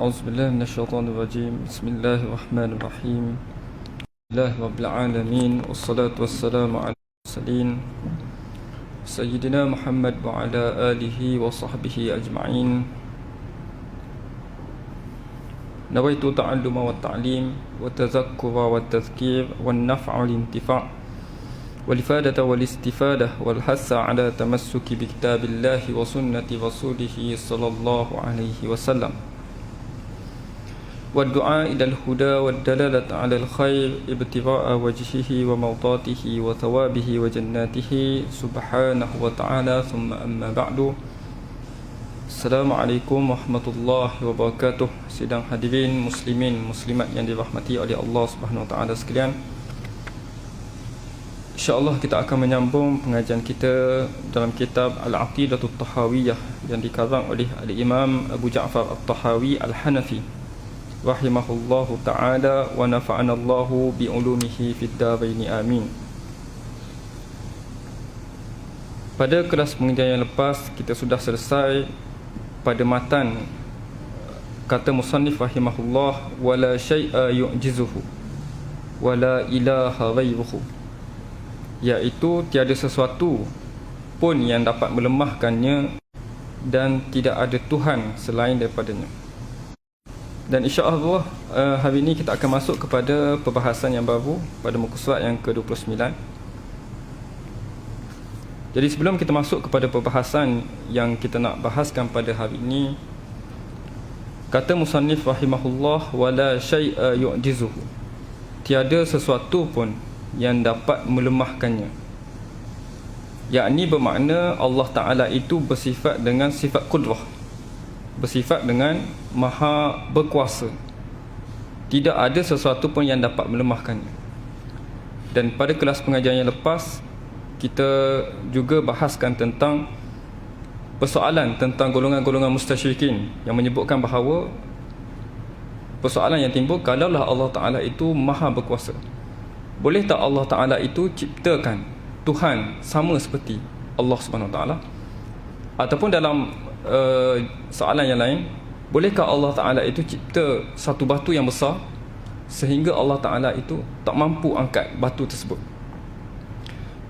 أعوذ بالله من الشيطان الرجيم. بسم الله الرحمن الرحيم. لله رب العالمين، والصلاة والسلام على المرسلين سيدنا محمد وعلى آله وصحبه أجمعين. نويت التعلم والتعليم والتذكر والتذكير والنفع والانتفاع والإفادة والاستفادة والحث على تمسك بكتاب الله وسنة رسوله صلى الله عليه وسلم، والدعاء إلى الهدى والدلالة على الخير ابتغاء وجهه ومرضاته وثوابه وجناته سبحانه وتعالى. ثم أما بعد. Assalamualaikum warahmatullahi wabarakatuh. Sidang hadirin muslimin muslimat yang dirahmati oleh Allah Subhanahu wa taala sekalian. InsyaAllah kita akan menyambung pengajian kita dalam kitab Al-Aqidatul Tahawiyah yang dikarang oleh Al-Imam Abu Ja'far At-Tahawi Al-Hanafi rahimahullahu ta'ala wa nafa'anallahu bi'ulumihi fid daraini amin. Pada kelas pengajian yang lepas kita sudah selesai pada matan kata musannif rahimahullah wala syai'a yu'jizuhu wala ilaha ghairuhu, iaitu tiada sesuatu pun yang dapat melemahkannya dan tidak ada Tuhan selain daripadanya. Dan insya-Allah hari ini kita akan masuk kepada perbahasan yang baru pada muka surat yang ke-29. Jadi sebelum kita masuk kepada perbahasan yang kita nak bahaskan pada hari ini, kata musannif rahimahullah wala syai'a yu'jizuhu, tiada sesuatu pun yang dapat melemahkannya, yakni bermakna Allah Ta'ala itu bersifat dengan sifat qudrah, bersifat dengan maha berkuasa. Tidak ada sesuatu pun yang dapat melemahkannya. Dan pada kelas pengajian yang lepas kita juga bahaskan tentang persoalan tentang golongan-golongan mustasyrikin yang menyebutkan bahawa persoalan yang timbul, kalaulah Allah Ta'ala itu maha berkuasa, boleh tak Allah Ta'ala itu ciptakan Tuhan sama seperti Allah Subhanahu Wa Ta'ala? Ataupun dalam soalan yang lain, bolehkah Allah Ta'ala itu cipta satu batu yang besar sehingga Allah Ta'ala itu tak mampu angkat batu tersebut?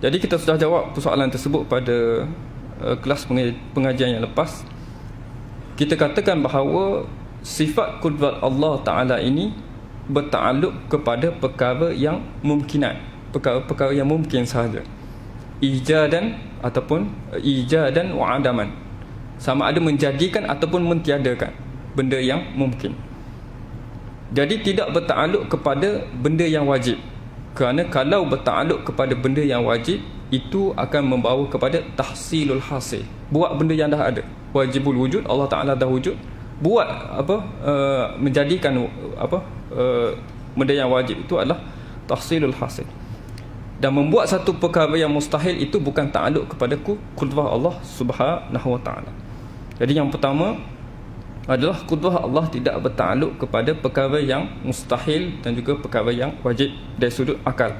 Jadi kita sudah jawab persoalan tersebut pada kelas pengajian yang lepas. Kita katakan bahawa sifat kudrat Allah Ta'ala ini bertakluk kepada perkara yang mungkinat, perkara-perkara yang mungkin sahaja, ijadan ataupun ijadan wa adaman, sama ada menjadikan ataupun mentiadakan benda yang mungkin. Jadi tidak bertakluk kepada benda yang wajib, kerana kalau bertakluk kepada benda yang wajib itu akan membawa kepada tahsilul hasil, buat benda yang dah ada, wajibul wujud, Allah Ta'ala dah wujud, buat menjadikan benda yang wajib itu adalah tahsilul hasil. Dan membuat satu perkara yang mustahil itu bukan takluk kepada kudrah Allah Subhanahu Wa Ta'ala. Jadi yang pertama adalah kudrah Allah tidak bertakluk kepada perkara yang mustahil dan juga perkara yang wajib dari sudut akal.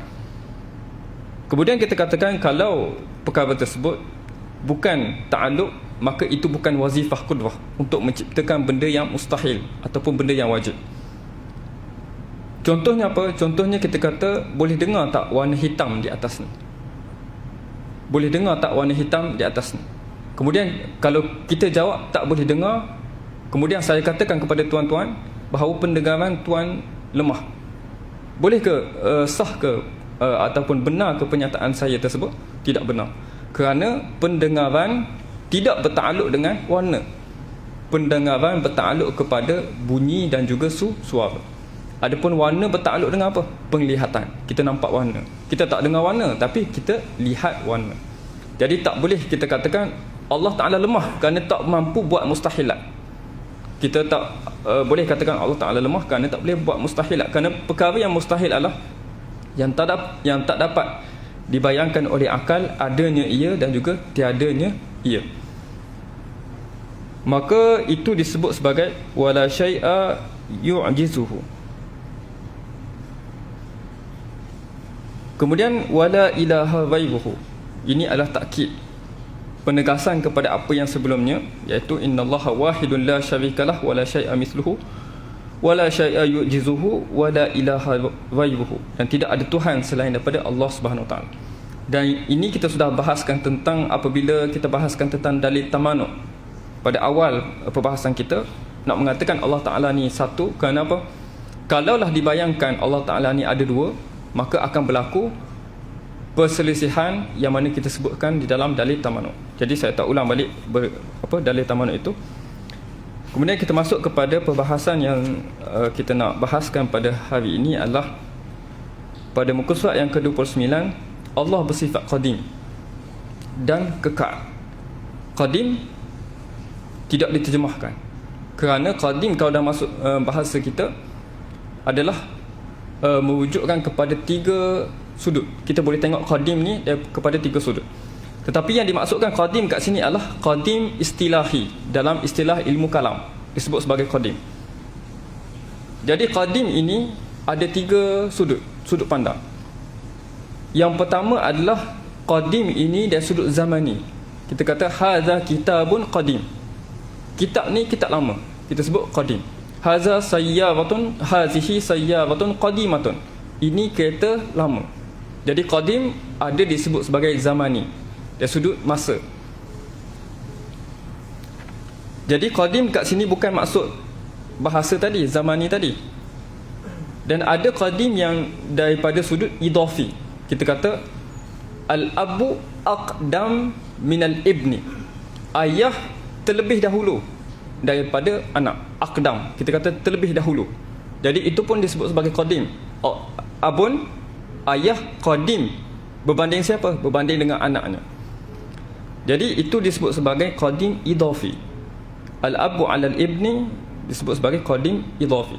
Kemudian kita katakan kalau perkara tersebut bukan takluk, maka itu bukan wazifah kudrah untuk menciptakan benda yang mustahil ataupun benda yang wajib. Contohnya apa? Contohnya kita kata, boleh dengar tak warna hitam di atas ni? Boleh dengar tak warna hitam di atas ni? Kemudian kalau kita jawab tak boleh dengar, kemudian saya katakan kepada tuan-tuan bahawa pendengaran tuan lemah, boleh ke sah ke ataupun benar ke pernyataan saya tersebut? Tidak benar, kerana pendengaran tidak bertakluk dengan warna. Pendengaran bertakluk kepada bunyi dan juga suara. Adapun warna bertakluk dengan apa? Penglihatan. Kita nampak warna. Kita tak dengar warna, tapi kita lihat warna. Jadi tak boleh kita katakan Allah Ta'ala lemah kerana tak mampu buat mustahilat. Kita tak boleh katakan Allah Ta'ala lemah kerana tak boleh buat mustahilat, kerana perkara yang mustahil adalah yang tak dapat dibayangkan oleh akal, adanya ia dan juga tiadanya ia. Maka itu disebut sebagai wala syai'a yu'jizuhu. Kemudian wala ilaha ghairuhu, ini adalah takkid, penegasan kepada apa yang sebelumnya, iaitu innallaha wahidun la syarikalah wala syai'a mithluhu wala syai'a yu'jizuhu wala ilaha ghairuhu, dan tidak ada Tuhan selain daripada Allah Subhanahu Wa Taala. Dan ini kita sudah bahaskan tentang apabila kita bahaskan tentang dalil tamanu pada awal perbahasan kita, nak mengatakan Allah Taala ni satu. Kerana apa? Kalaulah dibayangkan Allah Taala ni ada dua, maka akan berlaku perselisihan yang mana kita sebutkan di dalam dalil tamanu. Jadi saya tak ulang balik dalil tamanu itu. Kemudian kita masuk kepada perbahasan yang kita nak bahaskan pada hari ini adalah pada muka surat yang ke-29, Allah bersifat qadim dan kekal. Qadim tidak diterjemahkan, kerana qadim kalau dah masuk bahasa kita adalah mewujudkan kepada tiga sudut. Kita boleh tengok qadim ni kepada tiga sudut. Tetapi yang dimaksudkan qadim kat sini adalah qadim istilahi. Dalam istilah ilmu kalam disebut sebagai qadim. Jadi qadim ini ada tiga sudut pandang. Yang pertama adalah qadim ini dari sudut zamani. Kita kata hadza kitabun qadim. Kitab ni kitab lama, kita sebut qadim. Hadza sayyaratun, hazihi sayyaratun qadimatun. Ini kereta lama. Jadi qadim ada disebut sebagai zamani, dari sudut masa. Jadi qadim kat sini bukan maksud bahasa tadi, zamani tadi. Dan ada qadim yang daripada sudut idafi. Kita kata al-abu aqdam minal ibni. Ayah terlebih dahulu daripada anak. Aqdam, kita kata terlebih dahulu. Jadi itu pun disebut sebagai qadim. Abun, ayah, qadim. Berbanding siapa? Berbanding dengan anaknya. Jadi itu disebut sebagai qadim idafi. Al-abu alal ibni disebut sebagai qadim idafi.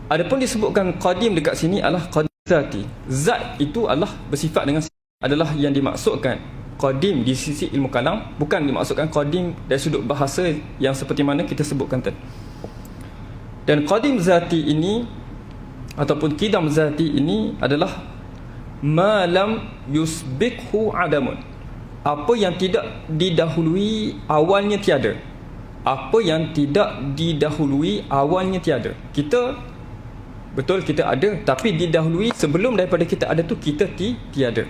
Adapun disebutkan qadim dekat sini adalah qadim zati. Zat itu adalah bersifat dengan adalah yang dimaksudkan qadim di sisi ilmu kalam, bukan dimaksudkan qadim dari sudut bahasa yang seperti mana kita sebutkan tadi. Dan qadim zati ini ataupun qidam zati ini adalah ma lam yusbikhu adamun. Apa yang tidak didahului awalnya tiada. Apa yang tidak didahului awalnya tiada. Kita betul kita ada, tapi didahului sebelum daripada kita ada tu kita tiada.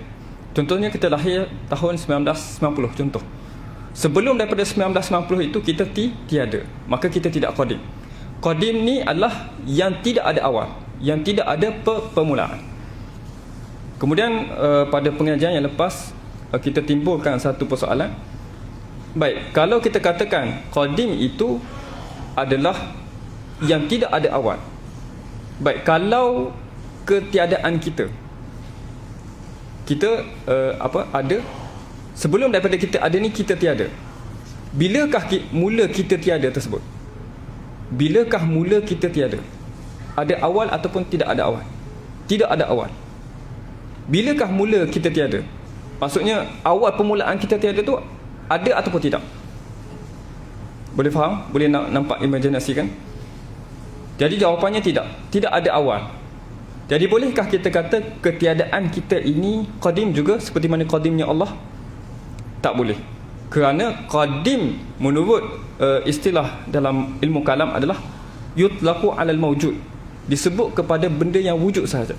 Contohnya kita lahir tahun 1990 contoh. Sebelum daripada 1990 itu kita tiada, maka kita tidak qadim. Qadim ni adalah yang tidak ada awal, yang tidak ada permulaan. Kemudian pada pengajian yang lepas kita timbulkan satu persoalan. Baik, kalau kita katakan qadim itu adalah yang tidak ada awal. Baik, kalau ketiadaan kita ada sebelum daripada kita ada ni kita tiada. Bilakah mula kita tiada tersebut? Bilakah mula kita tiada? Ada awal ataupun tidak ada awal? Tidak ada awal. Bilakah mula kita tiada? Maksudnya awal permulaan kita tiada tu ada ataupun tidak? Boleh faham? Boleh nampak imajinasikan? Jadi jawapannya tidak. Tidak ada awal. Jadi bolehkah kita kata ketiadaan kita ini qadim juga seperti mana qadimnya Allah? Tak boleh. Kerana qadim menurut istilah dalam ilmu kalam adalah yutlaqu alal mawjud. Disebut kepada benda yang wujud sahaja.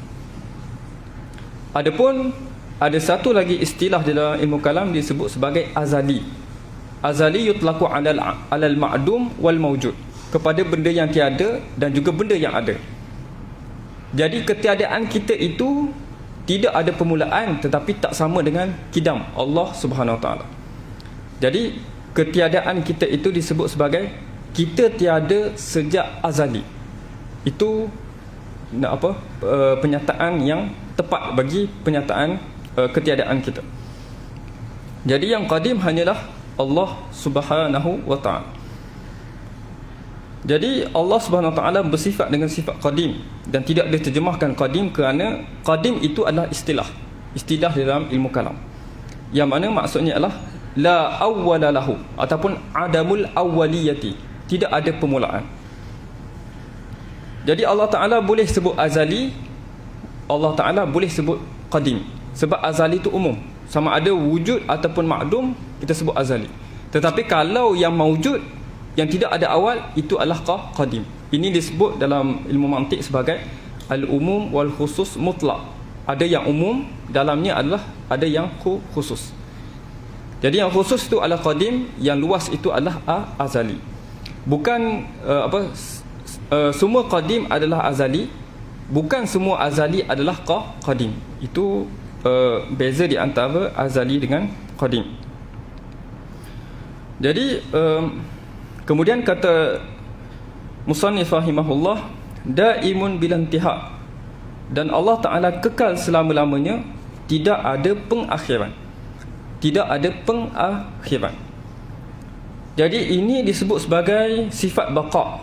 Adapun ada satu lagi istilah di dalam ilmu kalam disebut sebagai azali. Azali yutlaqu alal ma'dum wal mawjud, kepada benda yang tiada dan juga benda yang ada. Jadi ketiadaan kita itu tidak ada permulaan, tetapi tak sama dengan qidam Allah Subhanahu Wa Taala. Jadi ketiadaan kita itu disebut sebagai kita tiada sejak azali. Itu penyataan yang tepat bagi penyataan ketiadaan kita. Jadi yang qadim hanyalah Allah Subhanahu Wa Taala. Jadi Allah Subhanahu Wa Taala bersifat dengan sifat qadim dan tidak diterjemahkan qadim kerana qadim itu adalah istilah dalam ilmu kalam, yang mana maksudnya adalah la awwala lahu ataupun adamul awwaliyati, tidak ada permulaan. Jadi Allah Taala boleh sebut azali, Allah Taala boleh sebut qadim. Sebab azali itu umum, sama ada wujud ataupun ma'dum kita sebut azali. Tetapi kalau yang mawjud, yang tidak ada awal, itu adalah qadim. Ini disebut dalam ilmu mantik sebagai al-umum wal khusus mutlak. Ada yang umum, dalamnya adalah ada yang khusus. Jadi yang khusus itu adalah qadim, yang luas itu adalah azali. Bukan semua qadim adalah azali, bukan semua azali adalah qadim. Itu beza di antara azali dengan qadim. Jadi kemudian kata musannif rahimahullah, daimun bil intihak, dan Allah Ta'ala kekal selama-lamanya, tidak ada pengakhiran. Tidak ada pengakhiran. Jadi ini disebut sebagai sifat baqa.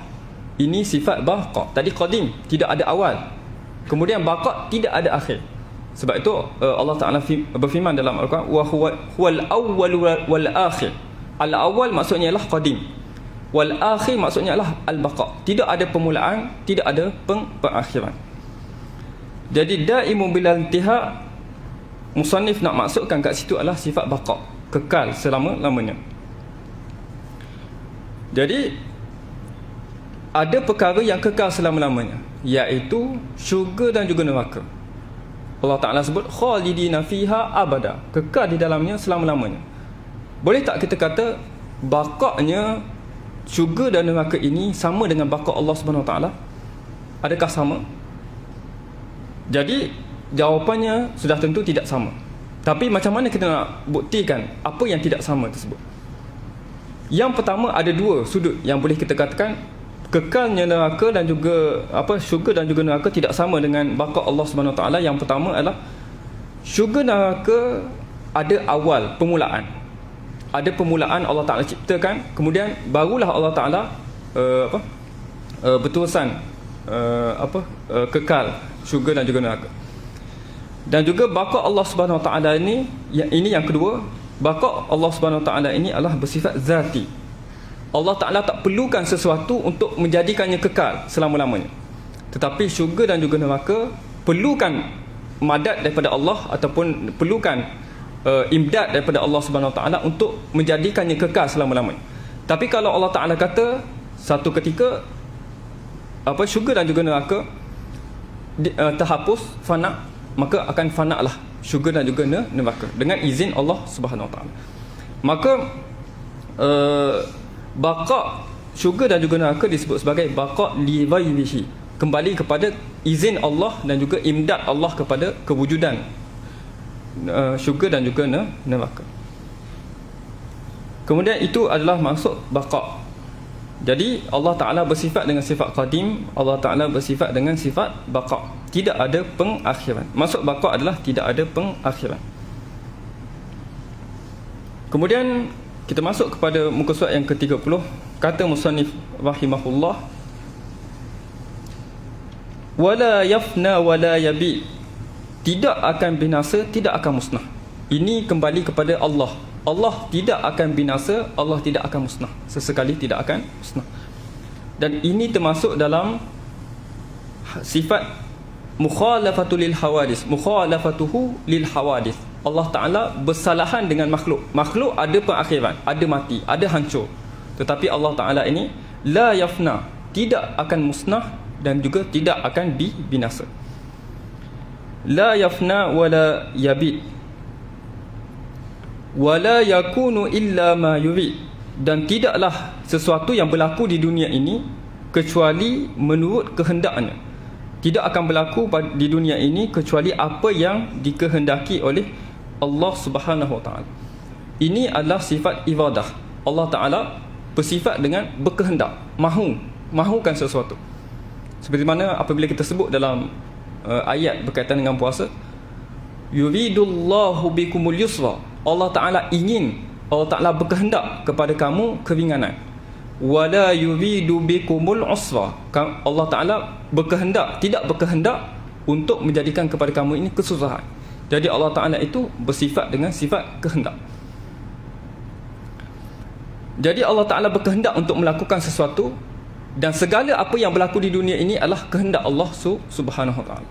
Ini sifat baqa. Tadi qadim, tidak ada awal. Kemudian baqa, tidak ada akhir. Sebab itu Allah Ta'ala berfirman dalam Al-Quran, wa huwal awwal wal akhir. Al-awwal maksudnya adalah qadim, wal akhir maksudnya adalah al-baqa. Tidak ada permulaan, tidak ada pengakhiran. Jadi daimun bil intihak, musannif nak masukkan kat situ adalah sifat baqa, kekal selama-lamanya. Jadi ada perkara yang kekal selama-lamanya, iaitu syurga dan juga neraka. Allah Ta'ala sebut khalidina fiha abada, kekal di dalamnya selama-lamanya. Boleh tak kita kata baqa'nya syurga dan neraka ini sama dengan baqa' Allah Subhanahu Wa Ta'ala? Adakah sama? Jadi jawapannya sudah tentu tidak sama. Tapi macam mana kita nak buktikan apa yang tidak sama tersebut? Yang pertama, ada dua sudut yang boleh kita katakan kekalnya neraka dan juga syurga dan juga neraka tidak sama dengan baqa' Allah Subhanahu Wa Ta'ala. Yang pertama adalah syurga neraka ada awal, permulaan. Ada permulaan, Allah Ta'ala ciptakan, kemudian barulah Allah Ta'ala berterusan kekal syurga dan juga neraka. Dan juga baqa' Allah Subhanahu Wa Ta'ala ini yang kedua, baqa' Allah Subhanahu Wa Ta'ala ini adalah bersifat zati. Allah Ta'ala tak perlukan sesuatu untuk menjadikannya kekal selama-lamanya. Tetapi syurga dan juga neraka perlukan madad daripada Allah, ataupun perlukan imdad daripada Allah Subhanahu Wa Ta'ala untuk menjadikannya kekal selama-lamanya. Tapi kalau Allah Ta'ala kata satu ketika syurga dan juga neraka terhapus, fana, maka akan fana lah syurga dan juga neraka dengan izin Allah Subhanahu Wa Ta'ala. Maka baqa' syurga dan juga neraka disebut sebagai baqa' li ghairihi, kembali kepada izin Allah dan juga imdad Allah kepada kewujudan syurga dan juga neraka. Kemudian itu adalah maksud baqa'. Jadi Allah Ta'ala bersifat dengan sifat qadim, Allah Ta'ala bersifat dengan sifat baqa', tidak ada pengakhiran. Maksud baqa' adalah tidak ada pengakhiran. Kemudian kita masuk kepada muka surat yang ke-30. Kata musannif rahimahullah, wala yafna wala yabi, tidak akan binasa, tidak akan musnah. Ini kembali kepada Allah. Allah tidak akan binasa, Allah tidak akan musnah, sesekali tidak akan musnah. Dan ini termasuk dalam sifat mukhalafatul lil hawadis, mukhalafatuhu lil hawadis. Allah Ta'ala bersalahan dengan makhluk. Makhluk ada perakhiran, ada mati, ada hancur. Tetapi Allah Ta'ala ini la yafna, tidak akan musnah dan juga tidak akan binasa. La yafna wala yabid wala yakunu illa ma yurid, dan tidaklah sesuatu yang berlaku di dunia ini kecuali menurut kehendaknya. Tidak akan berlaku di dunia ini kecuali apa yang dikehendaki oleh Allah Subhanahu Wa Ta'ala. Ini adalah sifat iradah. Allah Ta'ala bersifat dengan berkehendak, mahukan sesuatu. Seperti mana apabila kita sebut dalam ayat berkaitan dengan puasa, yuridullahu bikumul yusra, Allah Ta'ala ingin, Allah Ta'ala berkehendak kepada kamu keringanan. Wala yuridu bikumul usra, Allah Ta'ala berkehendak, tidak berkehendak untuk menjadikan kepada kamu ini kesusahan. Jadi Allah Ta'ala itu bersifat dengan sifat kehendak. Jadi Allah Ta'ala berkehendak untuk melakukan sesuatu, dan segala apa yang berlaku di dunia ini adalah kehendak Allah Subhanahu Wa Ta'ala.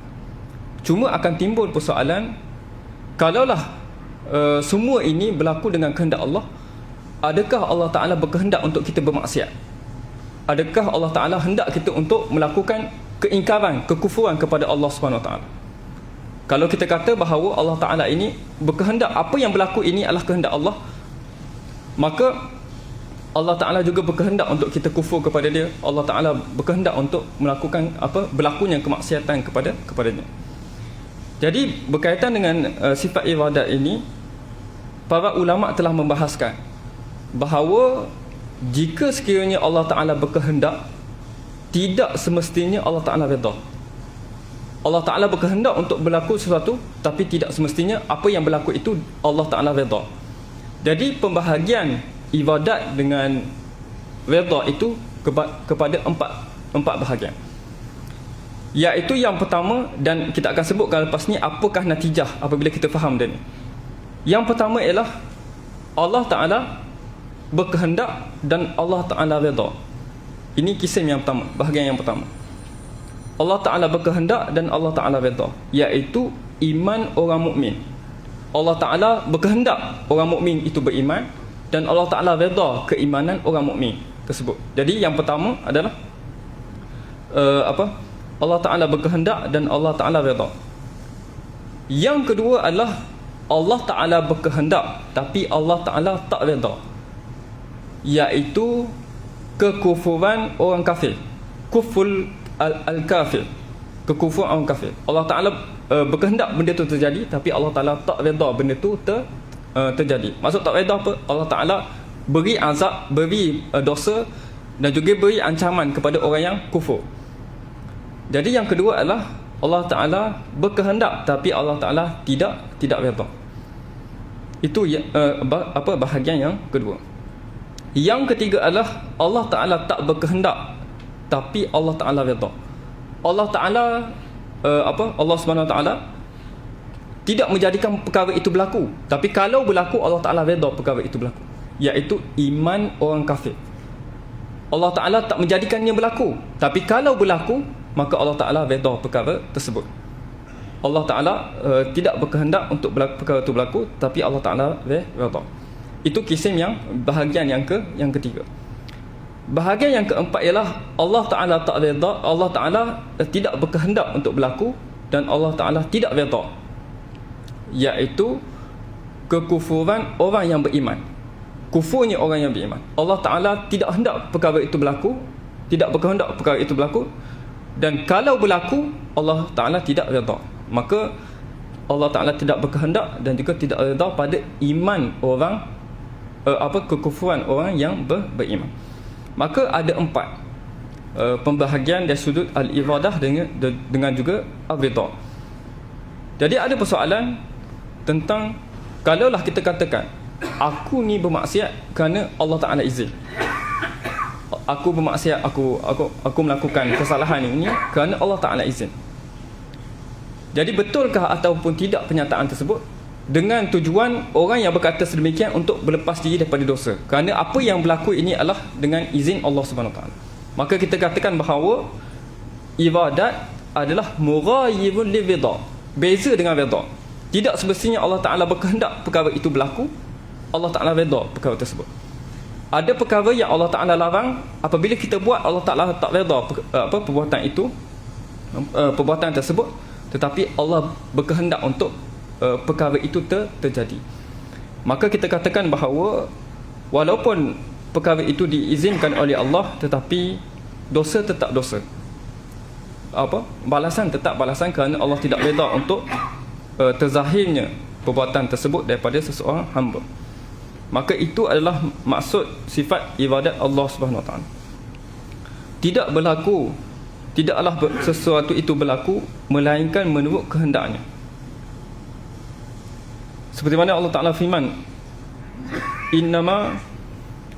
Cuma akan timbul persoalan, kalaulah semua ini berlaku dengan kehendak Allah, adakah Allah Ta'ala berkehendak untuk kita bermaksiat? adakah Allah Ta'ala hendak kita untuk melakukan keingkaran, kekufuran kepada Allah Subhanahu Wa Ta'ala? Kalau kita kata bahawa Allah Ta'ala ini berkehendak, apa yang berlaku ini adalah kehendak Allah, maka Allah Ta'ala juga berkehendak untuk kita kufur kepada dia. Allah Ta'ala berkehendak untuk melakukan berlakunya kemaksiatan kepadanya. Jadi berkaitan dengan sifat iradat ini, para ulama telah membahaskan bahawa jika sekiranya Allah Ta'ala berkehendak, tidak semestinya Allah Ta'ala redha. Allah Ta'ala berkehendak untuk berlaku sesuatu, tapi tidak semestinya apa yang berlaku itu Allah Ta'ala redha. Jadi pembahagian ibadat dengan redha itu kepada empat bahagian. Iaitu yang pertama, dan kita akan sebutkan lepas ni apakah natijah apabila kita faham dia ni. Yang pertama ialah Allah Ta'ala berkehendak dan Allah Ta'ala redha. Ini kisah yang pertama, bahagian yang pertama. Allah Ta'ala berkehendak dan Allah Ta'ala redha, iaitu iman orang mukmin. Allah Ta'ala berkehendak orang mukmin itu beriman, dan Allah Ta'ala redha keimanan orang mukmin tersebut. Jadi yang pertama adalah Allah Ta'ala berkehendak dan Allah Ta'ala redha. Yang kedua adalah Allah Ta'ala berkehendak tapi Allah Ta'ala tak redha, iaitu kekufuran orang kafir, kuful al-kafir, kekufuran orang kafir. Allah Ta'ala berkehendak benda tu terjadi, tapi Allah Ta'ala tak redha benda tu terjadi. Maksud tak redha apa? Allah Ta'ala beri azab, beri dosa, dan juga beri ancaman kepada orang yang kufur. Jadi yang kedua adalah Allah Ta'ala berkehendak tapi Allah Ta'ala tidak redha. Itu bahagian yang kedua. Yang ketiga adalah Allah Ta'ala tak berkehendak tapi Allah Ta'ala redha. Allah Ta'ala Allah Subhanahu Wa Ta'ala tidak menjadikan perkara itu berlaku, tapi kalau berlaku Allah Ta'ala redha perkara itu berlaku, iaitu iman orang kafir. Allah Ta'ala tak menjadikannya berlaku, tapi kalau berlaku maka Allah Ta'ala redha perkara tersebut. Allah Ta'ala tidak berkehendak untuk perkara itu berlaku, tapi Allah Ta'ala redha. Itu kisim yang bahagian yang ketiga. Bahagian yang keempat ialah Allah Ta'ala tak redha, Allah Ta'ala tidak berkehendak untuk berlaku, dan Allah Ta'ala tidak redha, iaitu kekufuran orang yang beriman, kufurnya orang yang beriman. Allah Ta'ala tidak hendak perkara itu berlaku, tidak berkehendak perkara itu berlaku, dan kalau berlaku Allah Ta'ala tidak redha, maka Allah Ta'ala tidak berkehendak dan juga tidak redha pada iman orang, kekufuran orang yang beriman. Maka ada empat pembahagian dari sudut al-iradah dengan juga al-ridha. Jadi ada persoalan tentang, kalaulah kita katakan aku ni bermaksiat kerana Allah Ta'ala izin, aku bermaksiat, aku melakukan kesalahan ini kerana Allah Ta'ala izin. Jadi betulkah ataupun tidak pernyataan tersebut dengan tujuan orang yang berkata sedemikian untuk berlepas diri daripada dosa, kerana apa yang berlaku ini adalah dengan izin Allah Subhanahu Wa Taala. Maka kita katakan bahawa iradat adalah mughayibun liridha, beza dengan redha. Tidak semestinya Allah Ta'ala berkehendak perkara itu berlaku, Allah Ta'ala redha perkara tersebut. Ada perkara yang Allah Ta'ala larang, apabila kita buat Allah Ta'ala tak redha perbuatan itu, perbuatan tersebut, tetapi Allah berkehendak untuk perkara itu terjadi. Maka kita katakan bahawa walaupun perkara itu diizinkan oleh Allah, tetapi dosa tetap dosa, balasan tetap balasan, kerana Allah tidak redha untuk terzahirnya perbuatan tersebut daripada seseorang hamba. Maka itu adalah maksud sifat ibadat Allah Subhanahu Wa Taala. Tidak berlaku, tidaklah sesuatu itu berlaku melainkan menurut kehendaknya. Seperti mana Allah Ta'ala firman, innama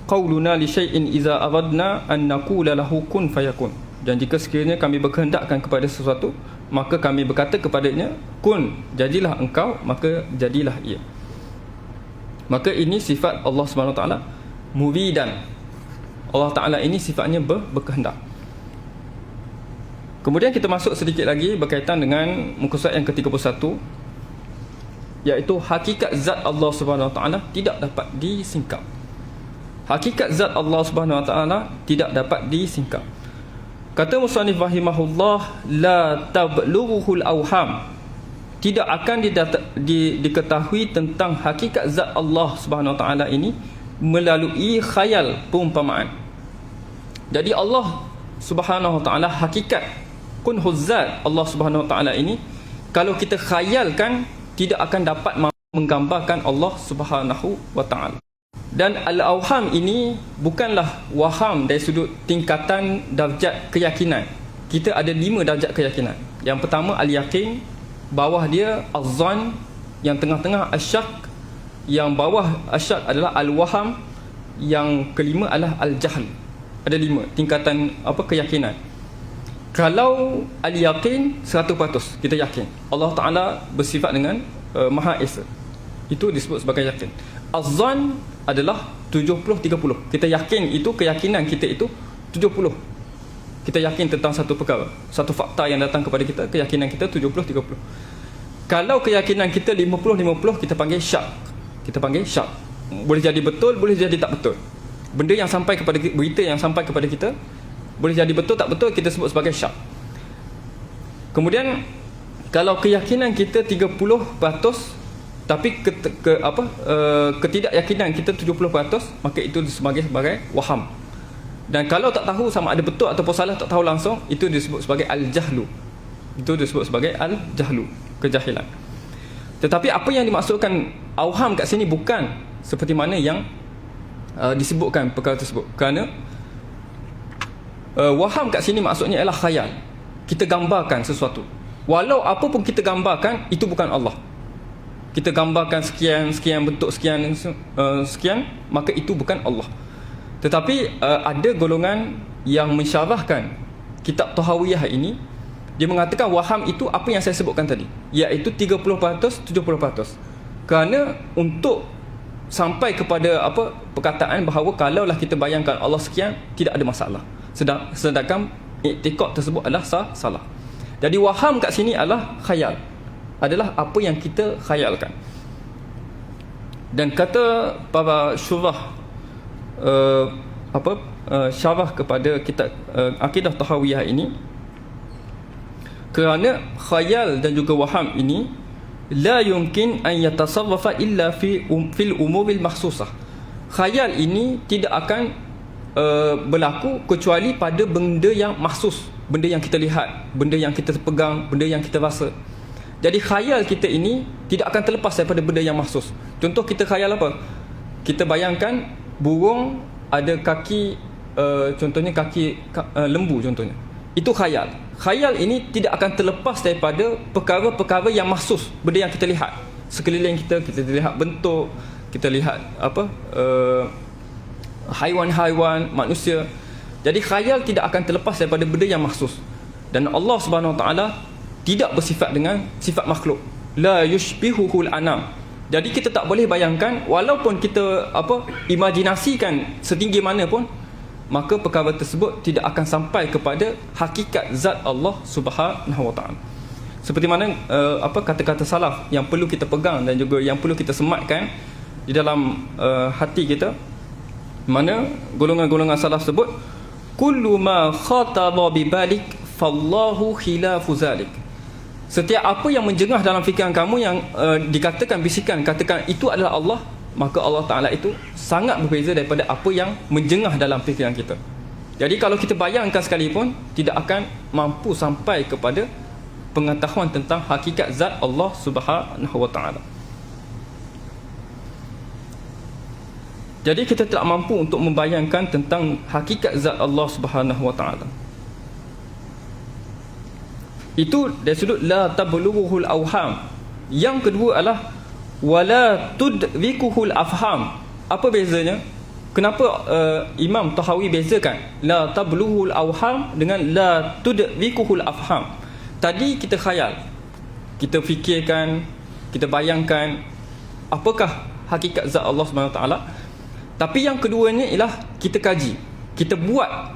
qawluna li syai'in iza aradna an naqula lahu kun fayakun. Dan jika sekiranya kami berkehendakkan kepada sesuatu, maka kami berkata kepadanya, kun, jadilah engkau, maka jadilah ia. Maka ini sifat Allah SWT muridan. Allah Ta'ala ini sifatnya berkehendak. Kemudian kita masuk sedikit lagi berkaitan dengan muka surat yang ke-31, iaitu hakikat zat Allah Subhanahu Wa Taala tidak dapat disingkap. Hakikat zat Allah Subhanahu Wa Taala tidak dapat disingkap. Kata musannif rahimahullah, la tablughuhul awham, tidak akan diketahui tentang hakikat zat Allah Subhanahu Wa Taala ini melalui khayal perumpamaan. Jadi Allah Subhanahu Wa Taala, hakikat kunhuz zat Allah Subhanahu Wa Taala ini, kalau kita khayalkan, tidak akan dapat menggambarkan Allah Subhanahu Wa Taala. Dan al-awham ini bukanlah waham dari sudut tingkatan darjat keyakinan. Kita ada 5 darjat keyakinan. Yang pertama al-yaqin, bawah dia az-zan, yang tengah-tengah asyak, yang bawah asyak adalah al-waham, yang kelima adalah al-jahl. Ada 5 tingkatan keyakinan. Kalau al-yaqin 100%, kita yakin Allah Taala bersifat dengan Maha Esa, itu disebut sebagai yakin. Az-zan adalah 70-30. Kita yakin itu, keyakinan kita itu 70. Kita yakin tentang satu perkara, satu fakta yang datang kepada kita, keyakinan kita 70-30. Kalau keyakinan kita 50-50, kita panggil syak. Kita panggil syak. Boleh jadi betul, boleh jadi tak betul. Benda yang sampai kepada, berita yang sampai kepada kita, boleh jadi betul tak betul, kita sebut sebagai syak. Kemudian kalau keyakinan kita 30%, tapi ketidakyakinan kita 70%, maka itu sebagai waham. Dan kalau tak tahu sama ada betul ataupun salah, tak tahu langsung, itu disebut sebagai al-jahlu. Itu disebut sebagai al-jahlu, kejahilan. Tetapi apa yang dimaksudkan awham kat sini bukan seperti mana yang disebutkan perkara tersebut. Kerana waham kat sini maksudnya ialah khayal. Kita gambarkan sesuatu. Walau apa pun kita gambarkan, itu bukan Allah. Kita gambarkan sekian bentuk sekian, maka itu bukan Allah. Tetapi ada golongan yang mensyarahkan kitab Tahawiyah ini. Dia mengatakan waham itu apa yang saya sebutkan tadi, iaitu 30%, 70%. Kerana untuk sampai kepada perkataan bahawa kalaulah kita bayangkan Allah sekian, tidak ada masalah. Sedangkan i'tiqad tersebut adalah salah. Jadi waham kat sini adalah khayal, adalah apa yang kita khayalkan. Dan kata para syurah syarah kepada kitab akidah Tahawiyah ini, kerana khayal dan juga waham ini la yumkin an yatasarrafa illa fil umuril mahsusah. Khayal ini tidak akan berlaku kecuali pada benda yang mahsus, benda yang kita lihat, benda yang kita pegang, benda yang kita rasa. Jadi khayal kita ini tidak akan terlepas daripada benda yang mahsus. Contoh, kita khayal apa? Kita bayangkan burung ada kaki, contohnya kaki lembu contohnya. Itu khayal. Khayal ini tidak akan terlepas daripada perkara-perkara yang mahsus, benda yang kita lihat sekeliling kita. Kita lihat bentuk, kita lihat haiwan-haiwan, manusia. Jadi khayal tidak akan terlepas daripada benda yang mahsus. Dan Allah Subhanahu Wa Taala tidak bersifat dengan sifat makhluk. La yushbihuhul anam. Jadi kita tak boleh bayangkan, walaupun kita imajinasikan setinggi mana pun, maka perkara tersebut tidak akan sampai kepada hakikat zat Allah Subhanahu Wa Taala. Seperti mana kata-kata salaf yang perlu kita pegang dan juga yang perlu kita sematkan di dalam hati kita. Mana golongan-golongan salaf sebut, kullu ma khatara bi balik fallahu khilafu zalik. Setiap apa yang menjengah dalam fikiran kamu yang dikatakan bisikan, katakan itu adalah Allah, maka Allah Ta'ala itu sangat berbeza daripada apa yang menjengah dalam fikiran kita. Jadi kalau kita bayangkan sekalipun, tidak akan mampu sampai kepada pengetahuan tentang hakikat zat Allah Subhanahu Wa Ta'ala. Jadi kita tidak mampu untuk membayangkan tentang hakikat zat Allah Subhanahu Wa Ta'ala. Itu dari sudut la tablughuhul awham. Yang kedua adalah wala tudrikuhul afham. Apa bezanya? Kenapa Imam Tahawi bezakan la tablughuhul awham dengan la tudrikuhul afham? Tadi kita khayal, kita fikirkan, kita bayangkan apakah hakikat zat Allah Subhanahu Wa Taala. Tapi yang keduanya ialah kita kaji, kita buat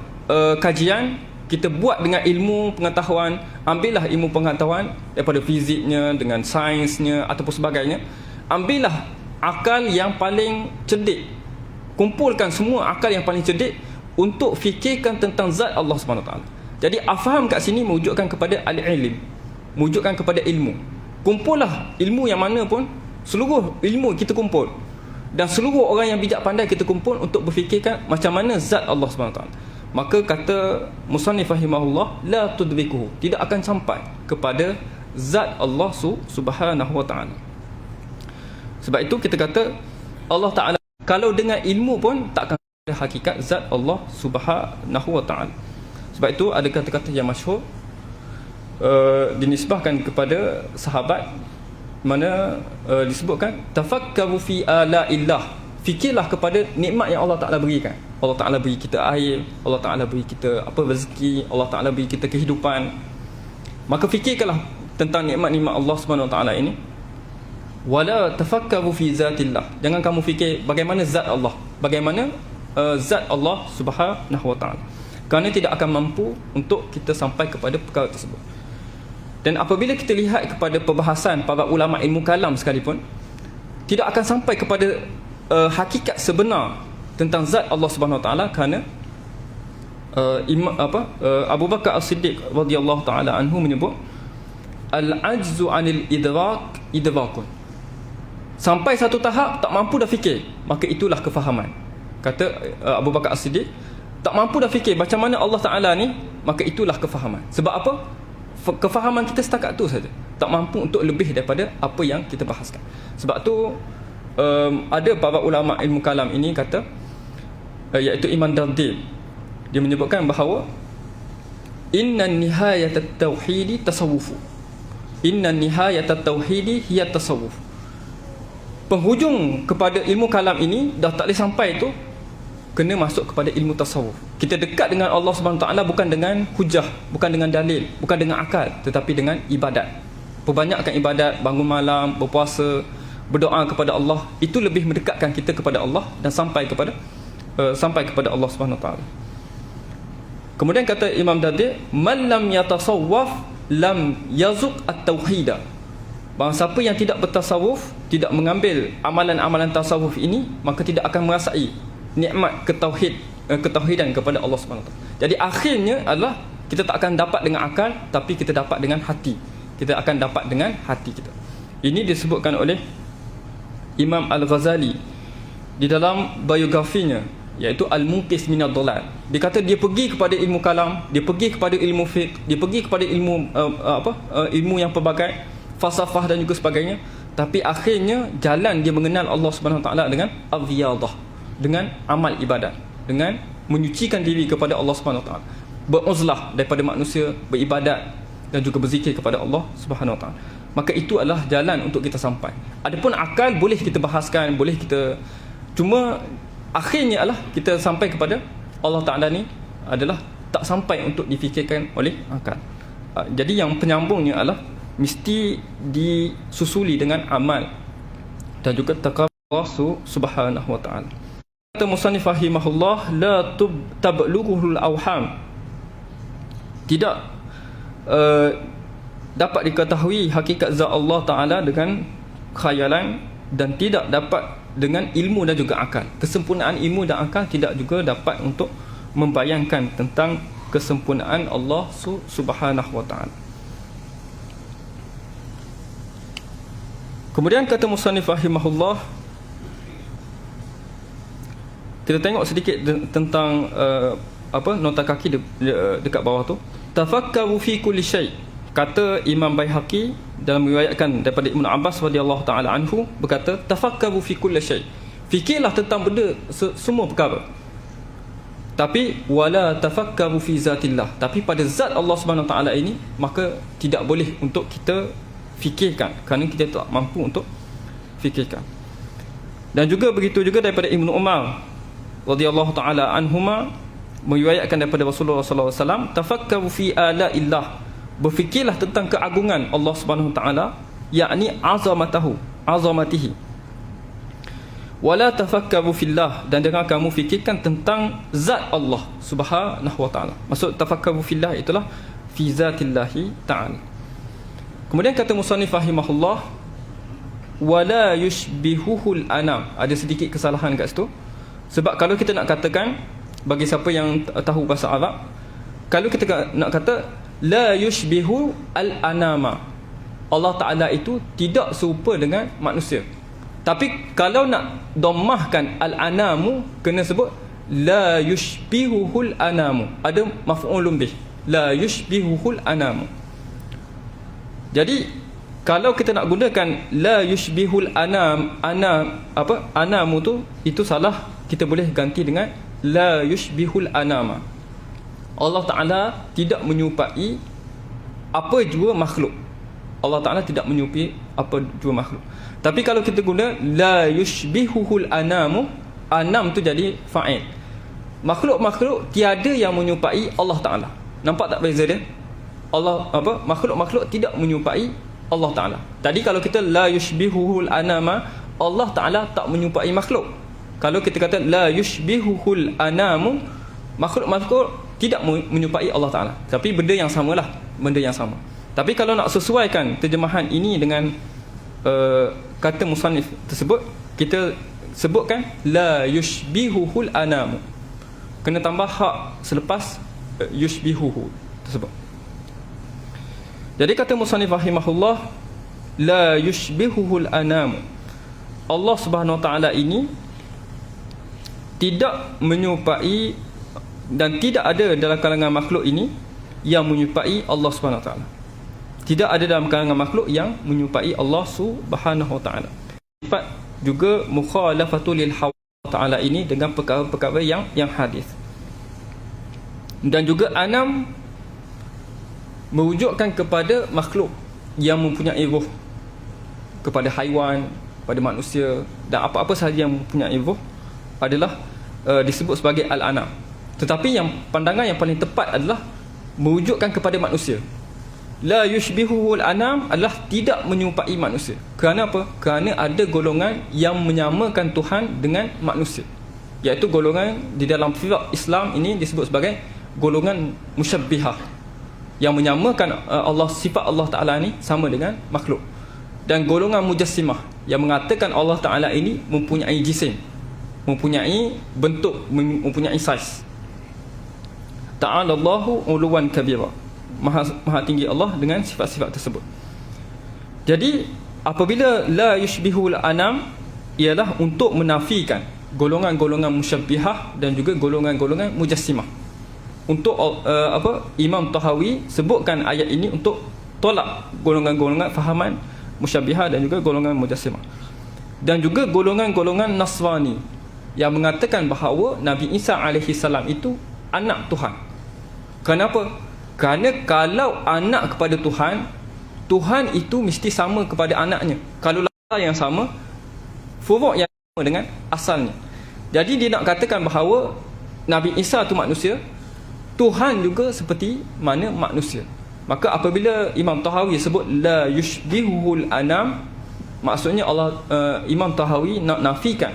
kajian, kita buat dengan ilmu pengetahuan. Ambillah ilmu pengetahuan daripada fiziknya, dengan sainsnya ataupun sebagainya. Ambillah akal yang paling cerdik, kumpulkan semua akal yang paling cerdik untuk fikirkan tentang zat Allah Subhanahu Wa Taala. Jadi afham kat sini mewujudkan kepada al-ilm, mewujudkan kepada ilmu. Kumpullah ilmu yang mana pun, seluruh ilmu kita kumpul, dan seluruh orang yang bijak pandai kita kumpul untuk berfikirkan macam mana zat Allah Subhanahu Wa Taala. Maka kata musannif rahimahullah, la tudrikuhu, tidak akan sampai kepada zat Allah Subhanahu Wa Taala. Sebab itu kita kata Allah Taala kalau dengan ilmu pun takkan ada hakikat zat Allah Subhanahu Wa Taala. Sebab itu ada kata-kata yang masyhur dinisbahkan kepada sahabat, mana disebutkan tafakkaru fi alaillah, fikirlah kepada nikmat yang Allah Taala berikan. Allah Taala beri kita air, Allah Taala beri kita rezeki, Allah Taala beri kita kehidupan. Maka fikirkanlah tentang nikmat-nikmat Allah Subhanahu Wa Taala ini. Wala tafakkaru fi zatillah, jangan kamu fikir bagaimana zat Allah, bagaimana zat Allah Subhanahu Wa Taala, kerana tidak akan mampu untuk kita sampai kepada perkara tersebut. Dan apabila kita lihat kepada perbahasan para ulama ilmu kalam sekalipun, tidak akan sampai kepada hakikat sebenar tentang zat Allah Subhanahu Wa Taala, kerana Abu Bakar As-Siddiq radhiyallahu taala anhu menyebut al-ajzu 'anil idrakun. Sampai satu tahap tak mampu dah fikir, maka itulah kefahaman. Kata Abu Bakar As-Siddiq, tak mampu dah fikir macam mana Allah Taala ni, maka itulah kefahaman. Sebab apa? Kefahaman kita setakat tu saja, tak mampu untuk lebih daripada apa yang kita bahaskan. Sebab tu ada para ulama ilmu kalam ini kata, iaitu Imam Dardir, dia menyebutkan bahawa inna nihayat at-tauhid tasawwuf, inna nihayat at-tauhid hiya tasawwuf. Penghujung kepada ilmu kalam ini dah tak boleh sampai tu, kena masuk kepada ilmu tasawuf. Kita dekat dengan Allah Subhanahu Wa Taala bukan dengan hujah, bukan dengan dalil, bukan dengan akal, tetapi dengan ibadat. Perbanyakkan ibadat, bangun malam, berpuasa, berdoa kepada Allah, itu lebih mendekatkan kita kepada Allah dan sampai kepada Allah Subhanahu Wa Taala. Kemudian kata Imam Dardir, man lam yatasawwaf lam yazuq at-tauhid. Bahawa siapa yang tidak bertasawuf, tidak mengambil amalan-amalan tasawuf ini, maka tidak akan merasai nikmat ketauhidan kepada Allah Subhanahu Wa Taala. Jadi akhirnya adalah kita tak akan dapat dengan akal, tapi kita dapat dengan hati. Kita akan dapat dengan hati kita. Ini disebutkan oleh Imam Al-Ghazali di dalam biografinya, iaitu Al-Munqis Minad Dhalal. Dia kata dia pergi kepada ilmu kalam, dia pergi kepada ilmu fiqh, dia pergi kepada ilmu ilmu yang pelbagai, falsafah dan juga sebagainya, tapi akhirnya jalan dia mengenal Allah Subhanahu Wa Taala dengan ar-riyadah, dengan amal ibadat, dengan menyucikan diri kepada Allah Subhanahu Wa Taala, beruzlah daripada manusia, beribadat dan juga berzikir kepada Allah Subhanahu Wa Taala. Maka itu adalah jalan untuk kita sampai. Adapun akal boleh kita bahaskan, boleh kita, cuma akhirnya adalah kita sampai kepada Allah Taala ni adalah tak sampai untuk difikirkan oleh akal. Jadi yang penyambungnya adalah mesti disusuli dengan amal dan juga taqwa Allah Subhanahu Wa Taala. Kata musannif rahimahullah, la tablughuhul awham, tidak dapat diketahui hakikat zat Allah Taala dengan khayalan, dan tidak dapat dengan ilmu dan juga akal. Kesempurnaan ilmu dan akal tidak juga dapat untuk membayangkan tentang kesempurnaan Allah Subhanahu Wa Taala. Kemudian kata musannif rahimahullah, kita tengok sedikit tentang nota kaki dekat bawah tu. Tafakkaru fi kulli syai. Kata Imam Baihaqi dalam meriwayatkan daripada Ibnu Abbas radhiyallahu taala anhu berkata, tafakkaru fi kulli syai. Fikirlah tentang benda semua perkara. Tapi wala tafakkaru fi zatillah. Tapi pada zat Allah Subhanahu taala ini maka tidak boleh untuk kita fikirkan, kerana kita tak mampu untuk fikirkan. Dan juga begitu juga daripada Ibnu Umar radhiyallahu taala anhuma meriwayatkan daripada Rasulullah sallallahu alaihi wasallam, tafakkaru fi alaillah, berfikirlah tentang keagungan Allah Subhanahu taala, yakni azamatihi. Wala tafakkaru fillah, dan jangan kamu fikirkan tentang zat Allah Subhanahu wa taala. Maksud tafakkaru fillah itulah fi zatillahi taala. Kemudian kata musannif rahimahullah, wala yushbihuhul anam. Ada sedikit kesalahan kat situ. Sebab kalau kita nak katakan, bagi siapa yang tahu bahasa Arab, kalau kita nak kata la yushbihu al-anama, Allah Ta'ala itu tidak serupa dengan manusia. Tapi kalau nak dhammahkan al-anamu, kena sebut la yushbihuhul anamu, ada maf'ulun bih, la yushbihuhul anamu. Jadi kalau kita nak gunakan la yushbihul anamu tu, itu salah. Kita boleh ganti dengan la yushbihul anama. Allah Ta'ala tidak menyerupai apa jua makhluk. Allah Ta'ala tidak menyerupai apa jua makhluk. Tapi kalau kita guna la yushbihuhul anamu, anam tu jadi fa'il. Makhluk-makhluk tiada yang menyerupai Allah Ta'ala. Nampak tak beza dia? Makhluk-makhluk tidak menyerupai Allah Ta'ala. Tadi kalau kita la yushbihuhul anama, Allah Ta'ala tak menyerupai makhluk. Kalau kita kata la yushbihuhul anamu, makhluk-makhluk tidak menyerupai Allah Ta'ala. Tapi benda yang samalah, benda yang sama. Tapi kalau nak sesuaikan terjemahan ini dengan kata musannif tersebut, kita sebutkan la yushbihuhul anamu, kena tambah hak selepas yushbihuhu tersebut. Jadi kata musannif rahimahullah, la yushbihuhul anamu, Allah Subhanahu Wa Ta'ala ini tidak menyerupai, dan tidak ada dalam kalangan makhluk ini yang menyerupai Allah Subhanahu Wa Ta'ala. Tidak ada dalam kalangan makhluk yang menyerupai Allah Subhanahu Wa Ta'ala. Sifat juga mukhalafatul lil hawa Ta'ala ini dengan perkara-perkara yang hadis. Dan juga anam merujukkan kepada makhluk yang mempunyai ruh, kepada haiwan, pada manusia, dan apa-apa sahaja yang mempunyai ruh adalah disebut sebagai al-anam. Tetapi yang pandangan yang paling tepat adalah merujukkan kepada manusia. La yushbihuhul anam adalah tidak menyerupai manusia. Kerana apa? Kerana ada golongan yang menyamakan Tuhan dengan manusia, iaitu golongan di dalam fiqh Islam ini disebut sebagai golongan musyabbihah, yang menyamakan Allah, sifat Allah Ta'ala ni sama dengan makhluk. Dan golongan mujassimah yang mengatakan Allah Ta'ala ini mempunyai jisim, mempunyai bentuk, mempunyai saiz. Ta'alallahu uluwan kabira, maha tinggi Allah dengan sifat-sifat tersebut. Jadi apabila la yushbihul anam, ialah untuk menafikan golongan-golongan musyabbihah dan juga golongan-golongan mujassimah. Untuk Imam Tahawi sebutkan ayat ini untuk tolak golongan-golongan fahaman musyabbihah dan juga golongan mujassimah. Dan juga golongan-golongan Nasrani yang mengatakan bahawa Nabi Isa AS itu anak Tuhan. Kenapa? Kerana kalau anak kepada Tuhan, Tuhan itu mesti sama kepada anaknya. Kalau asal yang sama, furuk yang sama dengan asalnya. Jadi dia nak katakan bahawa Nabi Isa itu manusia, Tuhan juga seperti mana manusia. Maka apabila Imam Tahawi sebut la yushbihuhul anam, maksudnya Imam Tahawi nak nafikan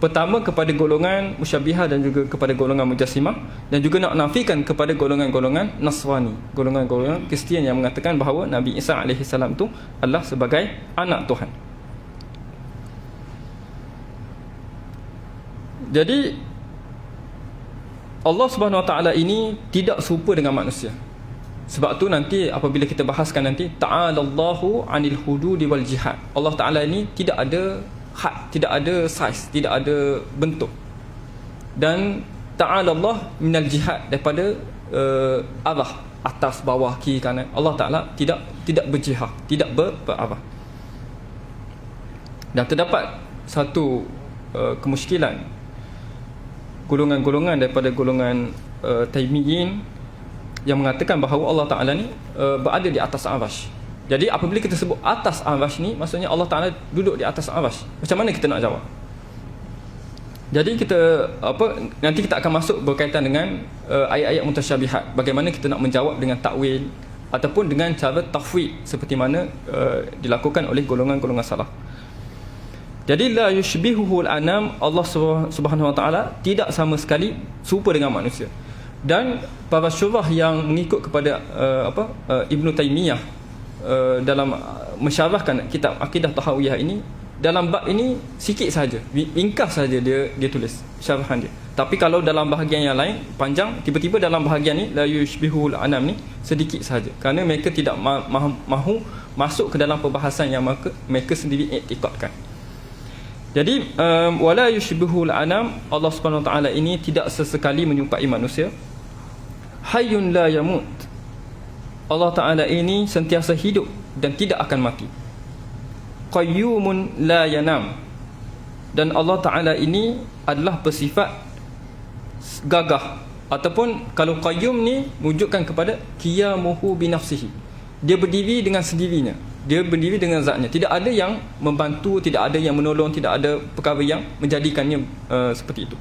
pertama kepada golongan musyabbihah dan juga kepada golongan mujassimah, dan juga nak nafikan kepada golongan-golongan Nasrani, golongan-golongan Kristian yang mengatakan bahawa Nabi Isa AS itu adalah sebagai anak Tuhan. Jadi Allah Subhanahu Wa Ta'ala ini tidak serupa dengan manusia. Sebab tu nanti apabila kita bahaskan nanti, ta'alallahu anil hududi wal jihad, Allah Ta'ala ini tidak ada had, tidak ada saiz, tidak ada bentuk. Dan ta'alallah minal jihad, daripada arah, atas, bawah, kiri, kanan. Allah Ta'ala tidak berjihad, tidak berarah. Dan terdapat satu kemusykilan golongan-golongan daripada golongan Taimiyin yang mengatakan bahawa Allah Ta'ala ni berada di atas arasy. Jadi apabila kita sebut atas arasy ni, maksudnya Allah Ta'ala duduk di atas arasy. Macam mana kita nak jawab? Jadi kita nanti kita akan masuk berkaitan dengan ayat-ayat mutasyabihat. Bagaimana kita nak menjawab dengan takwil ataupun dengan cara tafwid seperti mana dilakukan oleh golongan-golongan salaf. Jadi la yushbihuhul anam, Allah Subhanahu Wa Ta'ala tidak sama sekali serupa dengan manusia. Dan para syurah yang mengikut kepada Ibn Taymiyah dalam mensyarahkan kitab Aqidah Tahawiyah ini, dalam bab ini sikit saja, ringkas saja dia tulis syarahan dia. Tapi kalau dalam bahagian yang lain panjang, tiba-tiba dalam bahagian ni la yushbihul anam ni sedikit saja, kerana mereka tidak mahu masuk ke dalam perbahasan yang mereka sendiri iktikadkan. Jadi wala yushbihul anam, Allah Subhanahu Wa Taala ini tidak sesekali menyerupai manusia. Hayyun la yamut, Allah Ta'ala ini sentiasa hidup dan tidak akan mati. Qayyumun la yanam, dan Allah Ta'ala ini adalah bersifat gagah, ataupun kalau qayyum ni wujudkan kepada qiyamuhu binafsihi, dia berdiri dengan sendirinya, dia berdiri dengan zatnya, tidak ada yang membantu, tidak ada yang menolong, tidak ada perkara yang menjadikannya seperti itu.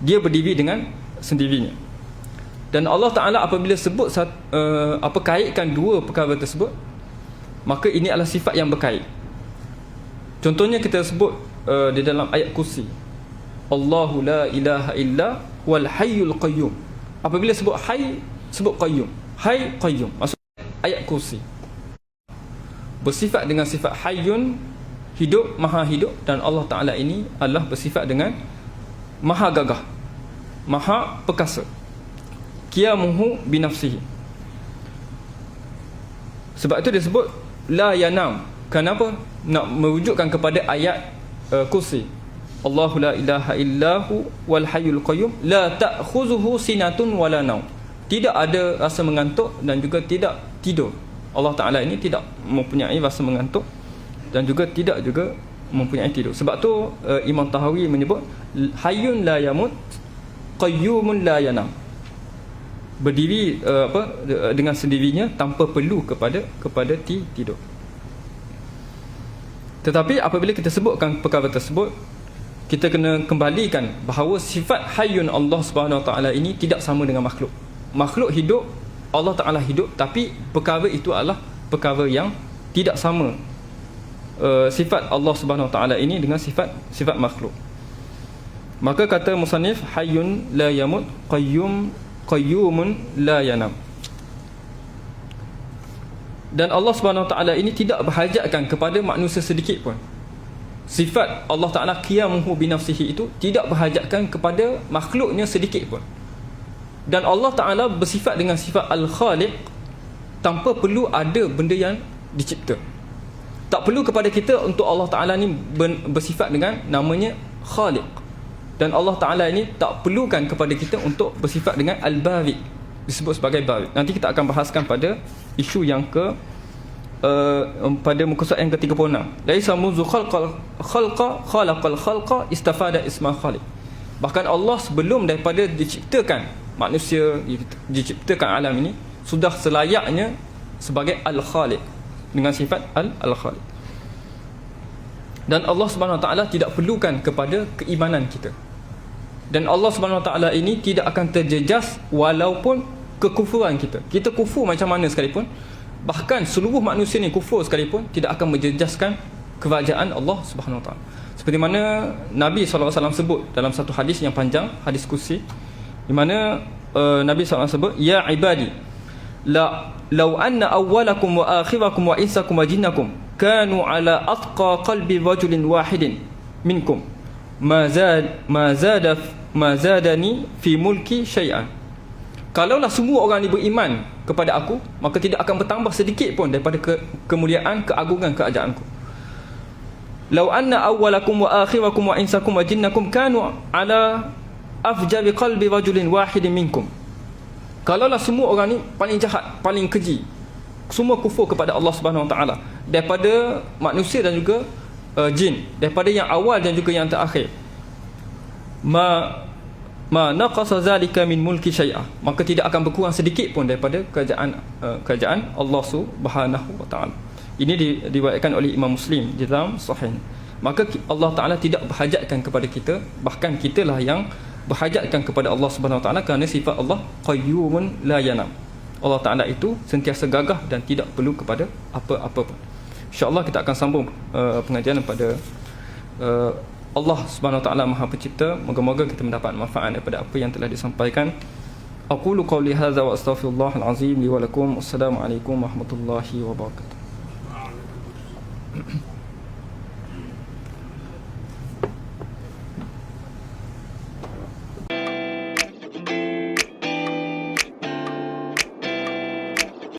Dia berdiri dengan sendirinya. Dan Allah Ta'ala apabila sebut kaitkan dua perkara tersebut, maka ini adalah sifat yang berkait. Contohnya kita sebut di dalam ayat kursi, Allahu la ilaha illa wal hayyul qayyum. Apabila sebut hayy, sebut qayyum. Hayy, qayyum, maksudnya ayat kursi bersifat dengan sifat hayyun, hidup, maha hidup. Dan Allah Ta'ala ini adalah bersifat dengan maha gagah, maha perkasa, qiyamuhu binafsihi. Sebab itu dia sebut la yanam. Kenapa? Nak merujukkan kepada ayat kursi, Allahu la ilaha illahu wal hayyul qayyum la ta'khuzuhu sinatun wala naum. Tidak ada rasa mengantuk dan juga tidak tidur. Allah Ta'ala ini tidak mempunyai rasa mengantuk dan juga tidak juga mempunyai tidur. Sebab tu Imam Tahawi menyebut hayyun la yamut, qayyumun la yanam, berdiri dengan sendirinya tanpa perlu kepada tidur. Tetapi apabila kita sebutkan perkara tersebut, kita kena kembalikan bahawa sifat hayyun Allah Subhanahu Wa Taala ini tidak sama dengan makhluk. Makhluk hidup, Allah Ta'ala hidup, tapi perkara itu adalah perkara yang tidak sama. Sifat Allah Subhanahu Wa Taala ini dengan sifat makhluk. Maka kata musannif, hayyun la yamut, qayyumun la yanam. Dan Allah Subhanahu Wa Taala ini tidak berhajatkan kepada manusia sedikit pun. Sifat Allah Ta'ala qiyamuhu binafsihi itu tidak berhajatkan kepada makhluknya sedikit pun. Dan Allah Ta'ala bersifat dengan sifat Al-Khaliq tanpa perlu ada benda yang dicipta. Tak perlu kepada kita untuk Allah Ta'ala ni bersifat dengan namanya Khaliq. Dan Allah Ta'ala ini tak perlukan kepada kita untuk bersifat dengan Al-Bari, disebut sebagai Bari. Nanti kita akan bahaskan pada isu yang pada muka surat yang ke-36. Laisa muzu khalaqal khalqa istafada isma khaliq. Bahkan Allah sebelum daripada diciptakan manusia, diciptakan alam ini, sudah selayaknya sebagai Al-Khaliq dengan sifat Al-Khaliq. Dan Allah Subhanahu Wa Taala tidak perlukan kepada keimanan kita. Dan Allah Subhanahu Wa Taala ini tidak akan terjejas walaupun kekufuran kita. Kita kufur macam mana sekalipun, bahkan seluruh manusia ni kufur sekalipun, tidak akan menjejaskan kerajaan Allah Subhanahu Wa Taala. Seperti mana Nabi SAW sebut dalam satu hadis yang panjang, hadis kursi, di mana Nabi SAW sebut, ya ibadi law anna awwalakum wa akhirakum wa insakum wa jinnakum kanu ala atqa qalbi rajulin wahidin minkum ma zadani fi mulki syai'an. Kalaulah semua orang ni beriman kepada aku, maka tidak akan bertambah sedikit pun daripada kemuliaan, keagungan kerajaanku. Law anna awwalakum wa akhirakum wa insakum wa jinnakum kanu ala afjari qalbi rajulin wahidin minkum. Kalaulah semua orang ni paling jahat, paling keji, semua kufur kepada Allah Subhanahu Wa Taala, daripada manusia dan juga jin, daripada yang awal dan juga yang terakhir, ma naqasa zalika min mulki syai'ah, maka tidak akan berkurang sedikit pun daripada kerajaan Allah Subhanahu Wa Taala. Ini diriwayatkan oleh Imam Muslim di dalam Sahih. Maka Allah Taala tidak berhajatkan kepada kita, bahkan kitalah yang berhajatkan kepada Allah Subhanahu Wa Taala, kerana sifat Allah qayyumun la yanam. Allah Taala itu sentiasa gagah dan tidak perlu kepada apa-apa pun. InsyaAllah kita akan sambung pengajian pada Allah Subhanahu Wa Taala Maha Pencipta. Moga-moga kita mendapat manfaat daripada apa yang telah disampaikan. Aqulu qawli hadza wa astaghfirullahal azim li wa lakum. Assalamualaikum warahmatullahi wabarakatuh.